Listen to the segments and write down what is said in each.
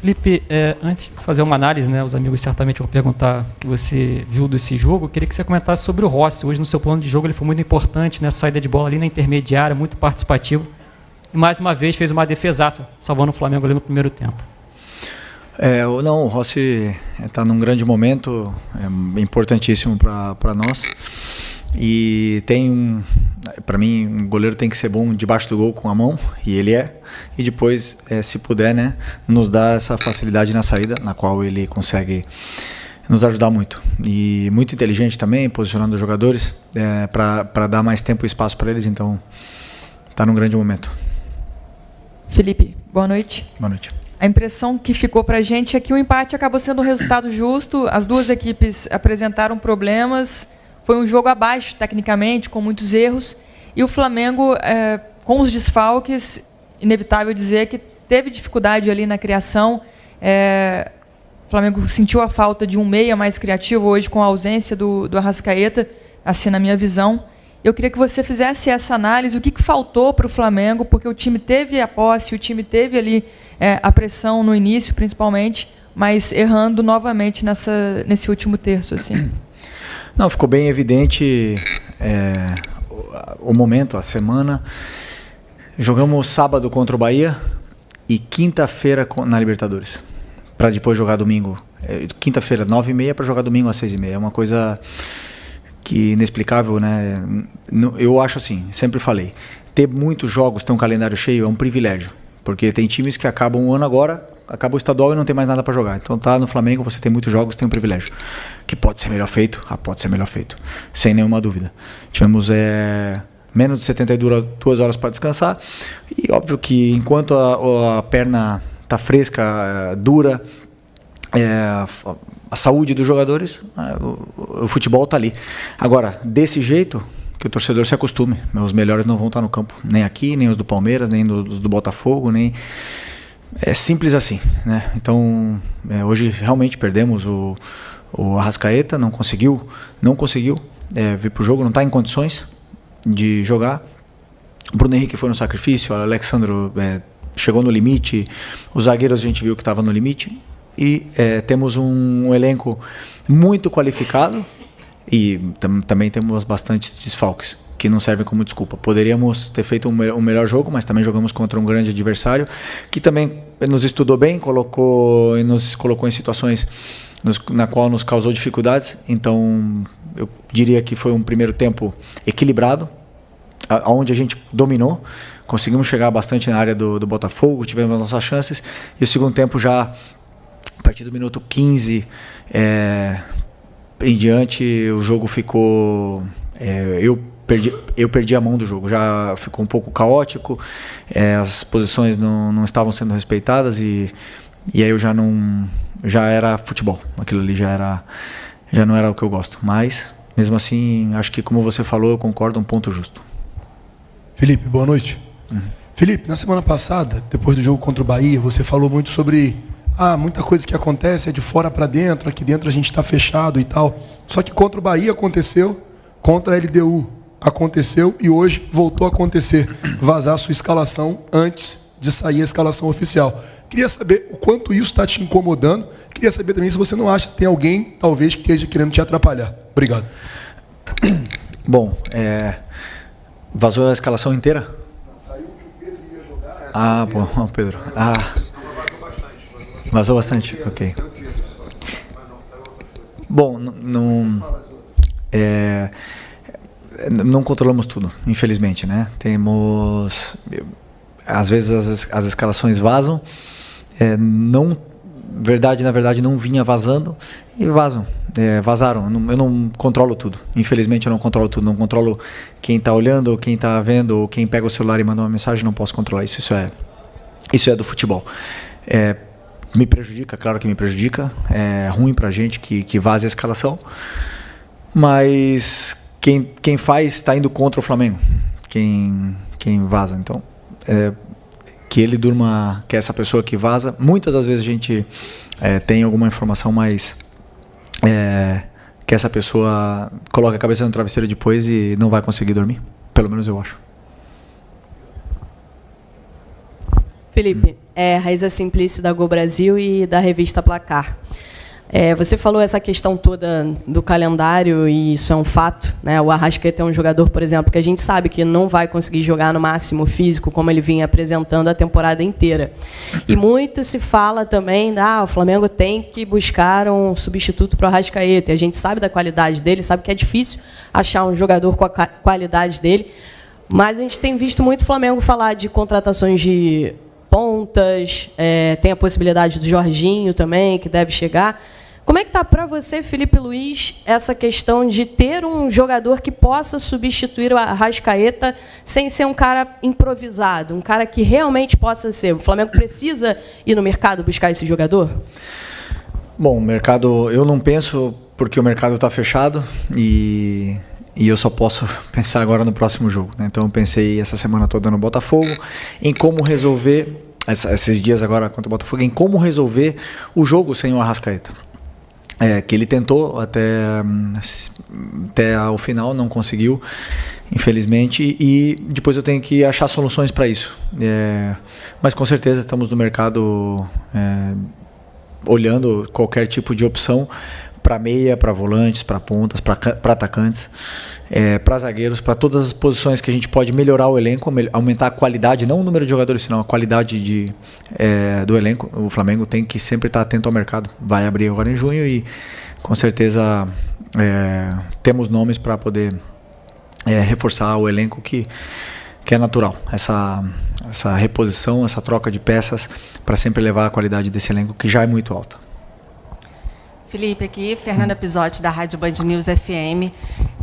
Felipe, antes de fazer uma análise, né, os amigos certamente vão perguntar o que você viu desse jogo. Eu queria que você comentasse sobre o Rossi. Hoje, no seu plano de jogo, ele foi muito importante, né, saída de bola ali na intermediária, muito participativo. E, mais uma vez, fez uma defesaça, salvando o Flamengo ali no primeiro tempo. O Rossi está num grande momento, é importantíssimo para nós. E para mim, um goleiro tem que ser bom debaixo do gol com a mão, e ele é. E depois, se puder, né, nos dá essa facilidade na saída, na qual ele consegue nos ajudar muito. E muito inteligente também, posicionando os jogadores para dar mais tempo e espaço para eles. Então, está num grande momento. Felipe, boa noite. Boa noite. A impressão que ficou para a gente é que o empate acabou sendo um resultado justo. As duas equipes apresentaram problemas. Foi um jogo abaixo, tecnicamente, com muitos erros. E o Flamengo, com os desfalques, inevitável dizer que teve dificuldade ali na criação. O Flamengo sentiu a falta de um meia mais criativo hoje, com a ausência do Arrascaeta, assim na minha visão. Eu queria que você fizesse essa análise, o que faltou para o Flamengo, porque o time teve a posse, o time teve ali a pressão no início, principalmente, mas errando novamente nesse último terço, assim. Não, ficou bem evidente o momento, a semana. Jogamos sábado contra o Bahia e quinta-feira na Libertadores, para depois jogar domingo. Quinta-feira, 9h30, para jogar domingo às 6h30. É uma coisa que inexplicável, né? Eu acho assim, sempre falei, ter muitos jogos, ter um calendário cheio é um privilégio, porque tem times que acabam o ano agora, acaba o estadual e não tem mais nada para jogar. Então tá no Flamengo, você tem muitos jogos, tem um privilégio. Que pode ser melhor feito? Pode ser melhor feito, sem nenhuma dúvida. Tivemos menos de 72 horas para descansar, e óbvio que enquanto a perna tá fresca, dura, a saúde dos jogadores, o futebol está ali. Agora, desse jeito, que o torcedor se acostume. Os melhores não vão estar no campo, nem aqui, nem os do Palmeiras, nem os do Botafogo, nem... É simples assim, né? Então, hoje realmente perdemos o Arrascaeta, não conseguiu vir para o jogo, não está em condições de jogar. O Bruno Henrique foi no sacrifício, o Alexandro chegou no limite, os zagueiros a gente viu que estava no limite. E temos um elenco muito qualificado e também temos bastantes desfalques que não servem como desculpa. Poderíamos ter feito um melhor jogo, mas também jogamos contra um grande adversário que também nos estudou bem, nos colocou em situações na qual nos causou dificuldades. Então eu diria que foi um primeiro tempo equilibrado, onde a gente dominou, conseguimos chegar bastante na área do Botafogo, tivemos nossas chances, e o segundo tempo já, a partir do minuto 15 em diante, o jogo ficou... Eu perdi a mão do jogo, já ficou um pouco caótico, as posições não estavam sendo respeitadas e aí eu já era futebol, aquilo ali já não era o que eu gosto, mas mesmo assim, acho que como você falou, eu concordo, um ponto justo. Felipe, boa noite. Felipe, na semana passada, depois do jogo contra o Bahia, você falou muito sobre muita coisa que acontece é de fora para dentro, aqui dentro a gente está fechado e tal. Só que contra o Bahia aconteceu, contra a LDU aconteceu e hoje voltou a acontecer. Vazar a sua escalação antes de sair a escalação oficial. Queria saber o quanto isso está te incomodando. Queria saber também se você não acha que tem alguém, talvez, que esteja querendo te atrapalhar. Obrigado. Bom, vazou a escalação inteira? Saiu que o Pedro ia jogar. Bom, Pedro. Vazou bastante? Ok. Bom, não controlamos tudo, infelizmente, né? Às vezes as escalações vazam, na verdade não vinha vazando e vazaram. Eu não controlo tudo, infelizmente eu não controlo tudo, não controlo quem está olhando, ou quem está vendo, ou quem pega o celular e manda uma mensagem, não posso controlar isso. Isso é do futebol. Me prejudica, claro que me prejudica, é ruim pra gente que vaze a escalação, mas quem faz está indo contra o Flamengo, quem vaza. Então, que ele durma, que é essa pessoa que vaza, muitas das vezes a gente tem alguma informação, mas que essa pessoa coloca a cabeça no travesseiro depois e não vai conseguir dormir, pelo menos eu acho. Felipe, Raíza Simplício da Gol Brasil e da revista Placar. Você falou essa questão toda do calendário e isso é um fato, né? O Arrascaeta é um jogador, por exemplo, que a gente sabe que não vai conseguir jogar no máximo físico como ele vinha apresentando a temporada inteira. E muito se fala também, o Flamengo tem que buscar um substituto para o Arrascaeta. E a gente sabe da qualidade dele, sabe que é difícil achar um jogador com a qualidade dele, mas a gente tem visto muito o Flamengo falar de contratações de pontas, tem a possibilidade do Jorginho também, que deve chegar. Como é que está para você, Felipe Luiz, essa questão de ter um jogador que possa substituir o Arrascaeta sem ser um cara improvisado, um cara que realmente possa ser? O Flamengo precisa ir no mercado buscar esse jogador? Bom, o mercado, eu não penso porque o mercado está fechado e eu só posso pensar agora no próximo jogo, né? Então eu pensei essa semana toda no Botafogo, em como resolver, esses dias agora contra o Botafogo, em como resolver o jogo sem o Arrascaeta. Que ele tentou até o final, não conseguiu, infelizmente, e depois eu tenho que achar soluções para isso. Mas com certeza estamos no mercado olhando qualquer tipo de opção para meia, para volantes, para pontas, para atacantes, para zagueiros, para todas as posições que a gente pode melhorar o elenco, aumentar a qualidade, não o número de jogadores, senão a qualidade do elenco. O Flamengo tem que sempre estar atento ao mercado. Vai abrir agora em junho e com certeza temos nomes para poder reforçar o elenco que é natural. Essa reposição, essa troca de peças para sempre levar a qualidade desse elenco que já é muito alta. Felipe, aqui, Fernanda Pisotti, da Rádio Band News FM.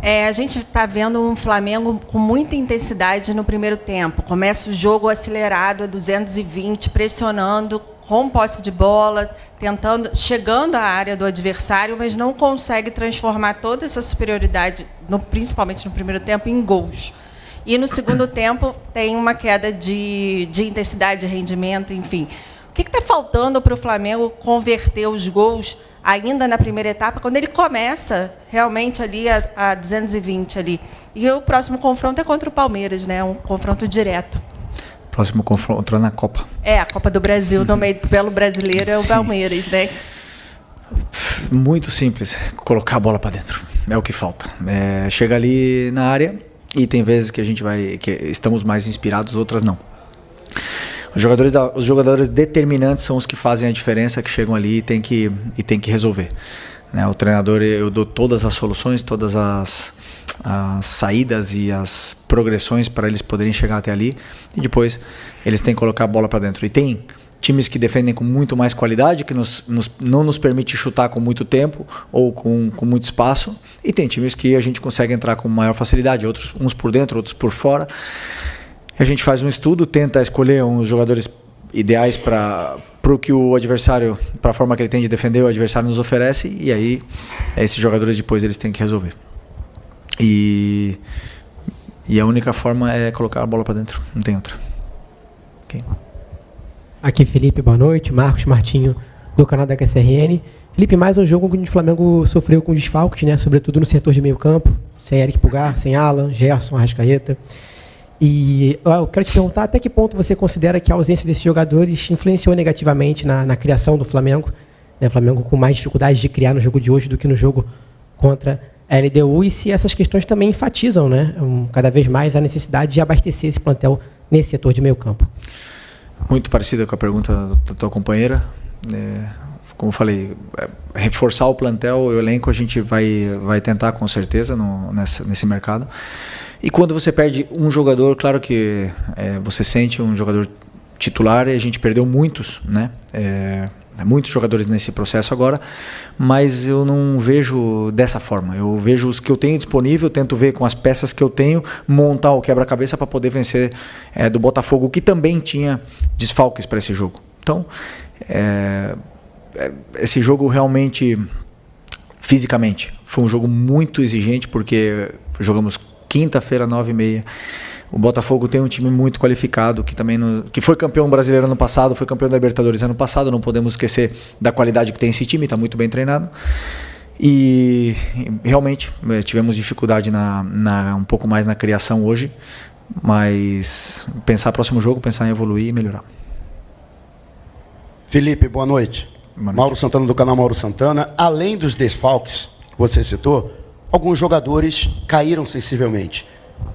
A gente está vendo um Flamengo com muita intensidade no primeiro tempo. Começa o jogo acelerado a 220, pressionando, com posse de bola, chegando à área do adversário, mas não consegue transformar toda essa superioridade, principalmente no primeiro tempo, em gols. E no segundo tempo tem uma queda de intensidade, de rendimento, enfim. O que está faltando para o Flamengo converter os gols ainda na primeira etapa, quando ele começa realmente ali a 220 ali? E o próximo confronto é contra o Palmeiras, né? Um confronto direto. Próximo confronto na Copa. A Copa do Brasil, no meio pelo brasileiro, é o Palmeiras, né? Muito simples, colocar a bola para dentro. É o que falta. Chega ali na área e tem vezes que que estamos mais inspirados, outras não. Os jogadores determinantes são os que fazem a diferença, que chegam ali e tem que resolver. Né? O treinador, eu dou todas as soluções, todas as saídas e as progressões para eles poderem chegar até ali e depois eles têm que colocar a bola para dentro. E tem times que defendem com muito mais qualidade, que não nos permite chutar com muito tempo ou com muito espaço, e tem times que a gente consegue entrar com maior facilidade, uns por dentro, outros por fora. A gente faz um estudo, tenta escolher uns jogadores ideais para o que o adversário, para a forma que ele tem de defender, o adversário nos oferece, e aí esses jogadores depois eles têm que resolver. E a única forma é colocar a bola para dentro, não tem outra. Okay. Aqui Felipe, boa noite. Marcos Martinho, do canal da HSRN. Felipe, mais um jogo onde o Flamengo sofreu com desfalques, né? Sobretudo no setor de meio campo, sem Eric Pulgar, sem Alan, Gerson, Arrascaeta. E eu quero te perguntar até que ponto você considera que a ausência desses jogadores influenciou negativamente na criação do Flamengo, né? O Flamengo com mais dificuldade de criar no jogo de hoje do que no jogo contra a LDU, e se essas questões também enfatizam, né, cada vez mais a necessidade de abastecer esse plantel nesse setor de meio campo. Muito parecida com a pergunta da tua companheira. Como eu falei, reforçar o plantel, o elenco, a gente vai tentar com certeza nesse mercado. E quando você perde um jogador, claro que você sente um jogador titular, e a gente perdeu muitos, né? Muitos jogadores nesse processo agora, mas eu não vejo dessa forma. Eu vejo os que eu tenho disponível, tento ver com as peças que eu tenho, montar o quebra-cabeça para poder vencer do Botafogo, que também tinha desfalques para esse jogo. Então, esse jogo realmente, fisicamente, foi um jogo muito exigente, porque jogamos quinta-feira, 9h30. O Botafogo tem um time muito qualificado, que foi campeão brasileiro ano passado, foi campeão da Libertadores ano passado, não podemos esquecer da qualidade que tem esse time, está muito bem treinado. E realmente tivemos dificuldade um pouco mais na criação hoje, mas pensar próximo jogo, pensar em evoluir e melhorar. Felipe, boa noite. Mauro Santana, do canal Mauro Santana. Além dos desfalques que você citou, alguns jogadores caíram sensivelmente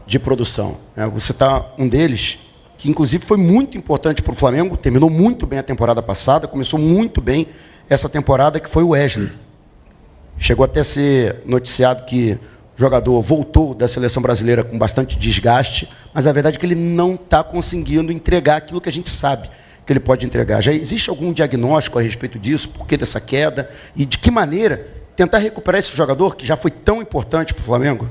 de produção. Você está um deles, que inclusive foi muito importante para o Flamengo, terminou muito bem a temporada passada, começou muito bem essa temporada, que foi o Wesley. Chegou até a ser noticiado que o jogador voltou da seleção brasileira com bastante desgaste, mas a verdade é que ele não está conseguindo entregar aquilo que a gente sabe que ele pode entregar. Já existe algum diagnóstico a respeito disso? Por que dessa queda? E de que maneira tentar recuperar esse jogador que já foi tão importante para o Flamengo?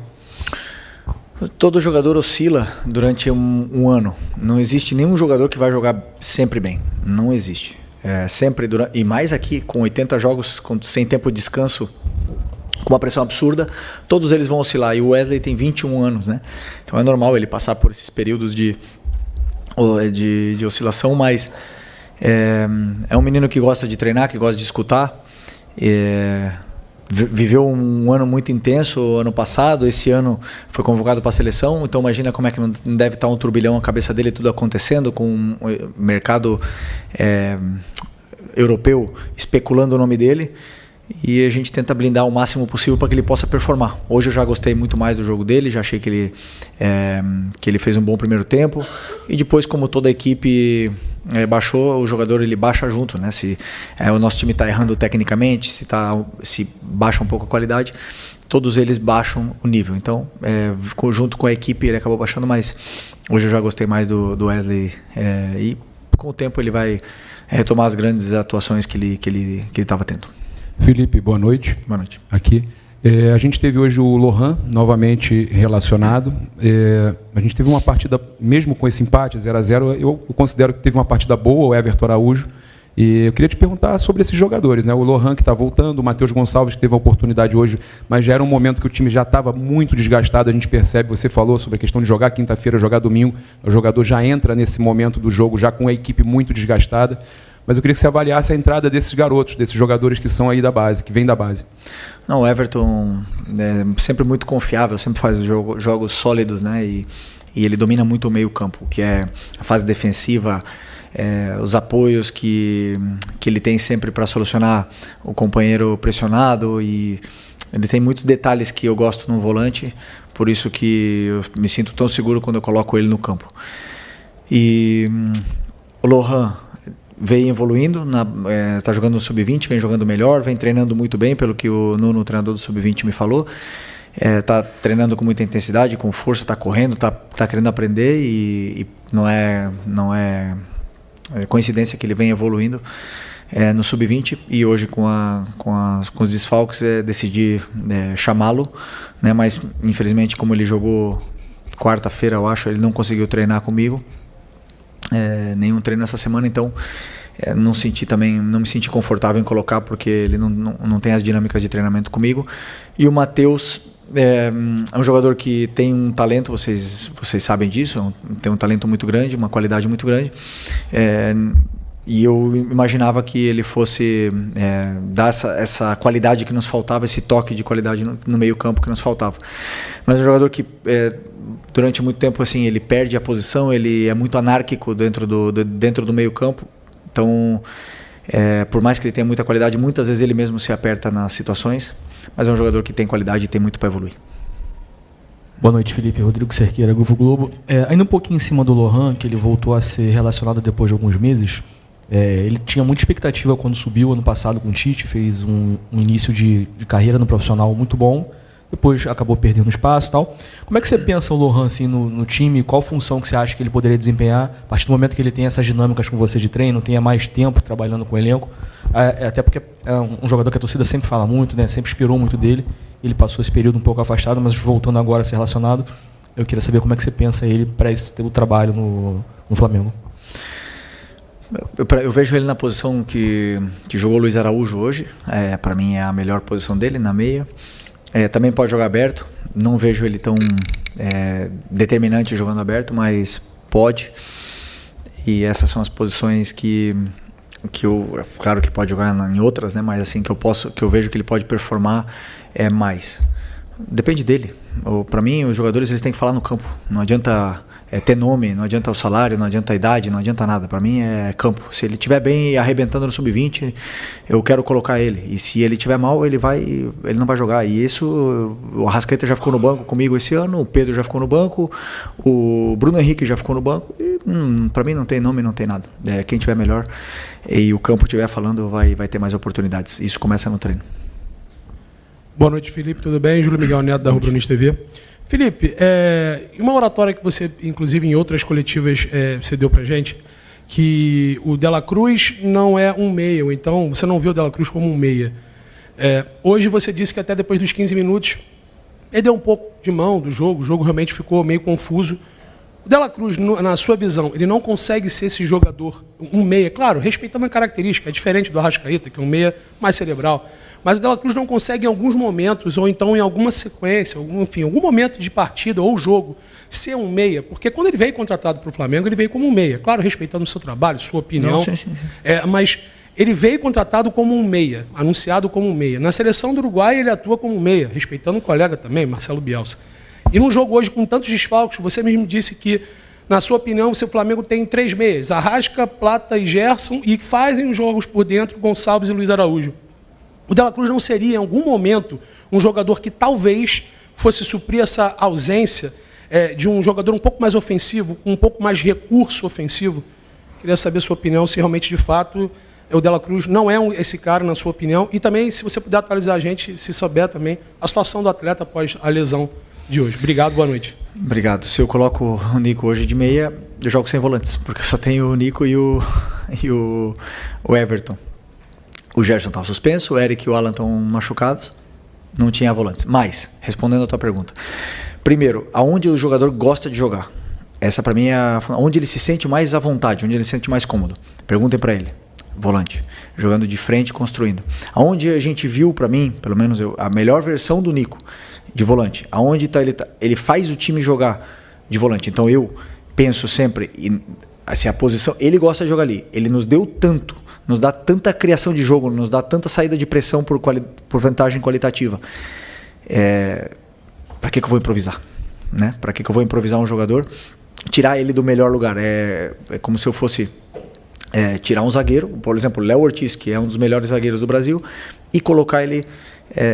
Todo jogador oscila durante um ano. Não existe nenhum jogador que vai jogar sempre bem. Não existe. Sempre e mais aqui, com 80 jogos, sem tempo de descanso, com uma pressão absurda, todos eles vão oscilar. E o Wesley tem 21 anos, né? Então é normal ele passar por esses períodos de oscilação, mas é um menino que gosta de treinar, que gosta de escutar. Viveu um ano muito intenso ano passado, esse ano foi convocado para a seleção, então imagina como é que não deve estar um turbilhão na cabeça dele, tudo acontecendo, com o mercado europeu especulando o nome dele, e a gente tenta blindar o máximo possível para que ele possa performar. Hoje eu já gostei muito mais do jogo dele, já achei que ele fez um bom primeiro tempo, e depois, como toda a equipe baixou, o jogador ele baixa junto, né? Se o nosso time está errando tecnicamente, se baixa um pouco a qualidade, todos eles baixam o nível. Então, junto com a equipe ele acabou baixando, mas hoje eu já gostei mais do Wesley, e com o tempo ele vai retomar as grandes atuações que ele estava tendo. Felipe, boa noite. Boa noite. Aqui. A gente teve hoje o Lohan novamente relacionado. A gente teve uma partida, mesmo com esse empate, 0-0, eu considero que teve uma partida boa, o Everton Araújo. E eu queria te perguntar sobre esses jogadores, né? O Lohan, que está voltando, o Matheus Gonçalves, que teve a oportunidade hoje, mas já era um momento que o time já estava muito desgastado, a gente percebe, você falou sobre a questão de jogar quinta-feira, jogar domingo, o jogador já entra nesse momento do jogo já com a equipe muito desgastada. Mas eu queria que você avaliasse a entrada desses garotos, desses jogadores que são aí da base, que vêm da base. Não, o Everton é sempre muito confiável, sempre faz jogos sólidos, né? E ele domina muito o meio-campo, que é a fase defensiva, os apoios que ele tem sempre para solucionar o companheiro pressionado, e ele tem muitos detalhes que eu gosto no volante, por isso que eu me sinto tão seguro quando eu coloco ele no campo. E o Lohan vem evoluindo, está jogando no Sub-20, vem jogando melhor, vem treinando muito bem, pelo que o Nuno, o treinador do Sub-20, me falou. Está treinando com muita intensidade, com força, está correndo, está querendo aprender, e não é coincidência que ele vem evoluindo no Sub-20, e hoje com os desfalques decidi chamá-lo, né, mas infelizmente, como ele jogou quarta-feira, eu acho, ele não conseguiu treinar comigo, nenhum treino essa semana, então não me senti confortável em colocar, porque ele não tem as dinâmicas de treinamento comigo. E o Matheus é um jogador que tem um talento, vocês sabem disso, tem um talento muito grande, uma qualidade muito grande, e eu imaginava que ele fosse dar essa qualidade que nos faltava, esse toque de qualidade no meio campo que nos faltava. Mas é um jogador que durante muito tempo assim, ele perde a posição, ele é muito anárquico dentro do meio campo, então por mais que ele tenha muita qualidade, muitas vezes ele mesmo se aperta nas situações, mas é um jogador que tem qualidade e tem muito para evoluir. Boa noite, Felipe. Rodrigo Cerqueira, Grupo Globo. Ainda um pouquinho em cima do Lohan, que ele voltou a ser relacionado depois de alguns meses, ele tinha muita expectativa quando subiu ano passado com o Tite, fez um início de carreira no profissional muito bom, depois acabou perdendo espaço e tal. Como é que você pensa o Lohan assim, no time? Qual função que você acha que ele poderia desempenhar a partir do momento que ele tem essas dinâmicas com você de treino, tenha mais tempo trabalhando com o elenco? Até porque é um jogador que a torcida sempre fala muito, né? Sempre esperou muito dele. Ele passou esse período um pouco afastado, mas voltando agora a ser relacionado, eu queria saber como é que você pensa ele para esse teu trabalho no Flamengo. Eu vejo ele na posição que jogou o Luiz Araújo hoje. Para mim é a melhor posição dele, na meia. Também pode jogar aberto, não vejo ele tão determinante jogando aberto, mas pode, e essas são as posições que eu, claro que pode jogar em outras, né, mas assim que eu vejo que ele pode performar mais. Depende dele. Para mim, os jogadores eles têm que falar no campo, não adianta ter nome, não adianta o salário, não adianta a idade, não adianta nada. Para mim é campo. Se ele estiver bem arrebentando no sub-20, eu quero colocar ele. E se ele estiver mal, ele não vai jogar. E isso, o Arrascaeta já ficou no banco comigo esse ano, o Pedro já ficou no banco, o Bruno Henrique já ficou no banco. Para mim não tem nome, não tem nada. Quem tiver melhor e o campo estiver falando, vai ter mais oportunidades. Isso começa no treino. Boa noite, Felipe, tudo bem? Júlio Miguel Neto, da Rubro News TV. Felipe, uma oratória que você, inclusive em outras coletivas, você deu pra gente, que o Dela Cruz não é um meia, ou então você não viu o Dela Cruz como um meia. Hoje você disse que até depois dos 15 minutos ele deu um pouco de mão do jogo, o jogo realmente ficou meio confuso. O Dela Cruz, na sua visão, ele não consegue ser esse jogador, um meia, claro, respeitando a característica, é diferente do Arrascaeta, que é um meia mais cerebral, mas o Dela Cruz não consegue em alguns momentos, ou então em alguma sequência, enfim, algum momento de partida ou jogo, ser um meia, porque quando ele veio contratado para o Flamengo, ele veio como um meia, claro, respeitando o seu trabalho, sua opinião, não, sim. Mas ele veio contratado como um meia, anunciado como um meia. Na seleção do Uruguai ele atua como um meia, respeitando um colega também, Marcelo Bielsa. E num jogo hoje com tantos desfalques, você mesmo disse que, na sua opinião, o Flamengo tem 3 meias, Arrasca, Plata e Gerson, e que fazem os jogos por dentro, Gonçalves e Luiz Araújo. O Dela Cruz não seria, em algum momento, um jogador que talvez fosse suprir essa ausência de um jogador um pouco mais ofensivo, com um pouco mais de recurso ofensivo? Queria saber a sua opinião, se realmente, de fato, o Dela Cruz não é esse cara, na sua opinião, e também, se você puder atualizar a gente, se souber também, a situação do atleta após a lesão de hoje. Obrigado, boa noite. Obrigado. Se eu coloco o Nico hoje de meia, eu jogo sem volantes, porque eu só tenho o Nico e o Everton. O Gerson está suspenso, o Eric e o Alan estão machucados, não tinha volantes. Mas, respondendo a tua pergunta, primeiro, aonde o jogador gosta de jogar? Essa para mim é onde ele se sente mais à vontade, onde ele se sente mais cômodo. Perguntem para ele. Volante, jogando de frente, construindo. Aonde a gente viu, para mim, pelo menos a melhor versão do Nico de volante, aonde ele faz o time jogar de volante. Então eu penso sempre, assim, a posição, ele gosta de jogar ali, ele nos deu tanto, nos dá tanta criação de jogo, nos dá tanta saída de pressão por vantagem qualitativa. Para que eu vou improvisar? Né? Para que eu vou improvisar um jogador? Tirar ele do melhor lugar. É como se eu fosse tirar um zagueiro, por exemplo, Léo Ortiz, que é um dos melhores zagueiros do Brasil, e colocar ele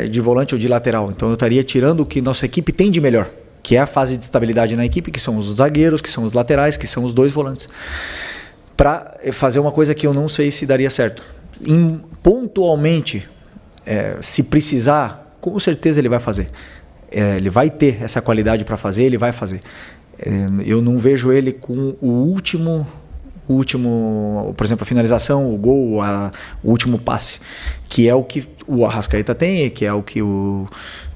de volante ou de lateral. Então eu estaria tirando o que nossa equipe tem de melhor, que é a fase de estabilidade na equipe, que são os zagueiros, que são os laterais, que são os 2 volantes, para fazer uma coisa que eu não sei se daria certo. Pontualmente, se precisar, com certeza ele vai fazer. Ele vai ter essa qualidade para fazer, ele vai fazer. Eu não vejo ele com o último, por exemplo, a finalização, o gol, o último passe, que é o que o Arrascaeta tem, que é o que os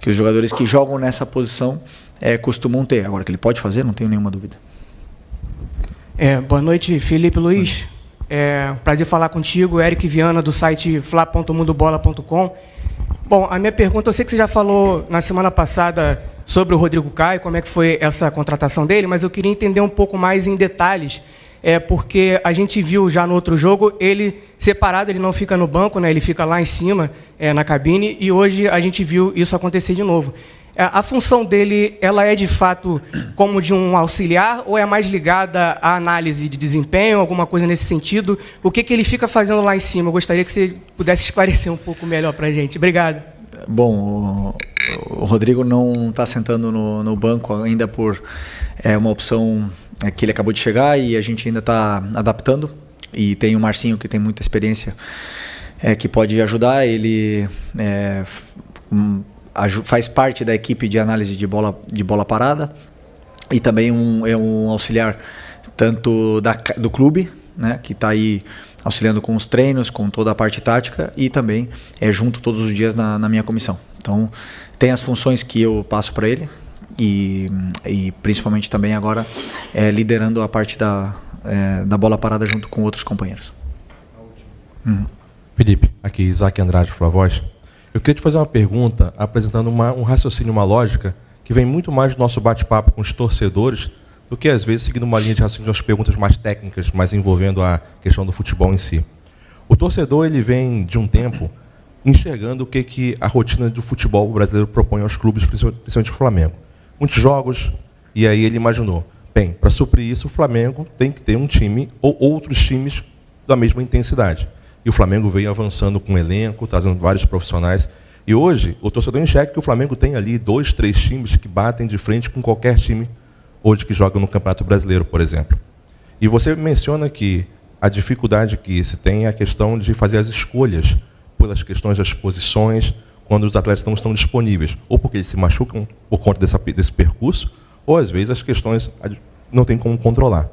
jogadores que jogam nessa posição costumam ter. Agora, que ele pode fazer, não tenho nenhuma dúvida. Boa noite, Felipe Luiz. Prazer falar contigo, Eric Viana, do site fla.mundobola.com. Bom, a minha pergunta, eu sei que você já falou na semana passada sobre o Rodrigo Caio, como é que foi essa contratação dele, mas eu queria entender um pouco mais em detalhes, porque a gente viu já no outro jogo ele separado, ele não fica no banco, né, ele fica lá em cima, na cabine, e hoje a gente viu isso acontecer de novo. A função dele, ela é de fato como de um auxiliar ou é mais ligada à análise de desempenho, alguma coisa nesse sentido? O que ele fica fazendo lá em cima? Eu gostaria que você pudesse esclarecer um pouco melhor para a gente. Obrigado. Bom, o Rodrigo não está sentando no banco ainda por uma opção que ele acabou de chegar e a gente ainda está adaptando. E tem o Marcinho, que tem muita experiência, que pode ajudar. Ele faz parte da equipe de análise de bola parada e também é um auxiliar tanto do clube, né, que está aí auxiliando com os treinos, com toda a parte tática, e também junto todos os dias na minha comissão. Então tem as funções que eu passo para ele e principalmente também agora liderando a parte da bola parada junto com outros companheiros. Felipe, aqui Isaac Andrade, Flavoz. Eu queria te fazer uma pergunta, apresentando um raciocínio, uma lógica, que vem muito mais do nosso bate-papo com os torcedores, do que, às vezes, seguindo uma linha de raciocínio de umas perguntas mais técnicas, mais envolvendo a questão do futebol em si. O torcedor, ele vem, de um tempo, enxergando o que a rotina do futebol brasileiro propõe aos clubes, principalmente o Flamengo. Muitos jogos, e aí ele imaginou, Bem, para suprir isso, o Flamengo tem que ter um time ou outros times da mesma intensidade. E o Flamengo veio avançando com o elenco, trazendo vários profissionais. E hoje, o torcedor enxerga que o Flamengo tem ali 2, 3 times que batem de frente com qualquer time hoje que joga no Campeonato Brasileiro, por exemplo. E você menciona que a dificuldade que se tem é a questão de fazer as escolhas pelas questões das posições, quando os atletas não estão disponíveis, ou porque eles se machucam por conta desse percurso, ou às vezes as questões não tem como controlar.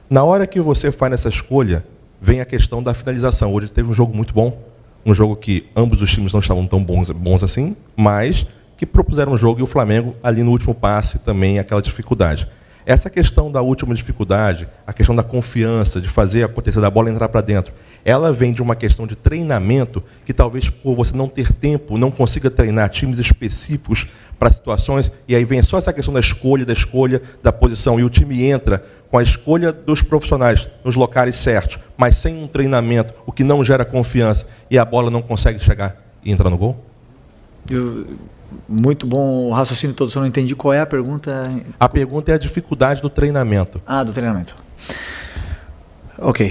Na hora que você faz essa escolha, vem a questão da finalização. Hoje teve um jogo muito bom, um jogo que ambos os times não estavam tão bons assim, mas que propuseram um jogo e o Flamengo, ali no último passe, também aquela dificuldade. Essa questão da última dificuldade, a questão da confiança, de fazer acontecer, da bola entrar para dentro, ela vem de uma questão de treinamento que talvez por você não ter tempo, não consiga treinar times específicos para situações, e aí vem só essa questão da escolha, da posição, e o time entra com a escolha dos profissionais nos locais certos, mas sem um treinamento, o que não gera confiança, e a bola não consegue chegar e entrar no gol? Muito bom o raciocínio todo, só não entendi qual é a pergunta. A pergunta é a dificuldade do treinamento. Ah, do treinamento. Ok.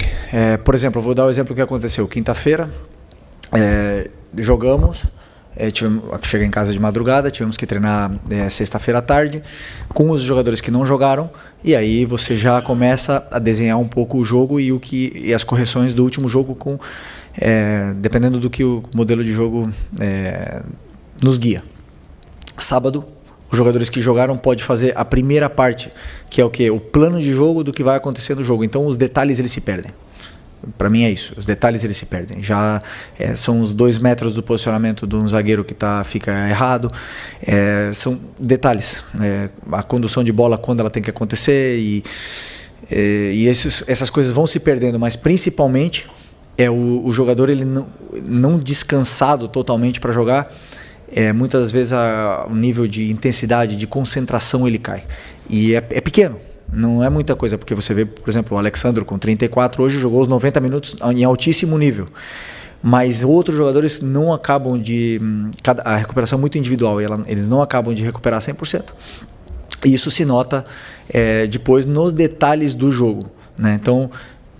Por exemplo, eu vou dar o exemplo do que aconteceu. Quinta-feira, jogamos, cheguei em casa de madrugada, tivemos que treinar sexta-feira à tarde, com os jogadores que não jogaram, e aí você já começa a desenhar um pouco o jogo e as correções do último jogo, dependendo do que o modelo de jogo nos guia. Sábado, os jogadores que jogaram podem fazer a primeira parte, que é o quê? O plano de jogo do que vai acontecer no jogo. Então, os detalhes eles se perdem. Para mim é isso, os detalhes eles se perdem. Já são os 2 metros do posicionamento de um zagueiro que fica errado. São detalhes. A condução de bola, quando ela tem que acontecer. E essas coisas vão se perdendo, mas principalmente o jogador ele não descansado totalmente para jogar. Muitas vezes o nível de intensidade, de concentração ele cai. E é pequeno, não é muita coisa, porque você vê, por exemplo, o Alexandro com 34 hoje jogou os 90 minutos em altíssimo nível. Mas outros jogadores não acabam a recuperação é muito individual, eles não acabam de recuperar 100%. E isso se nota depois nos detalhes do jogo, né? Então,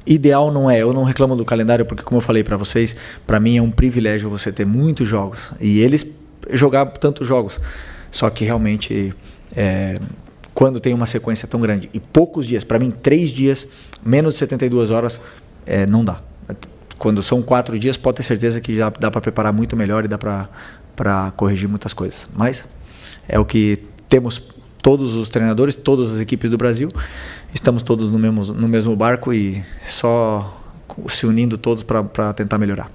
ideal não eu não reclamo do calendário, porque como eu falei para vocês, para mim é um privilégio você ter muitos jogos e eles jogar tantos jogos, só que realmente quando tem uma sequência tão grande e poucos dias, para mim 3 dias, menos de 72 horas, não dá. Quando são 4 dias, pode ter certeza que já dá para preparar muito melhor e dá para corrigir muitas coisas, mas é o que temos. Todos os treinadores, todas as equipes do Brasil, estamos todos no mesmo barco e só se unindo todos para tentar melhorar.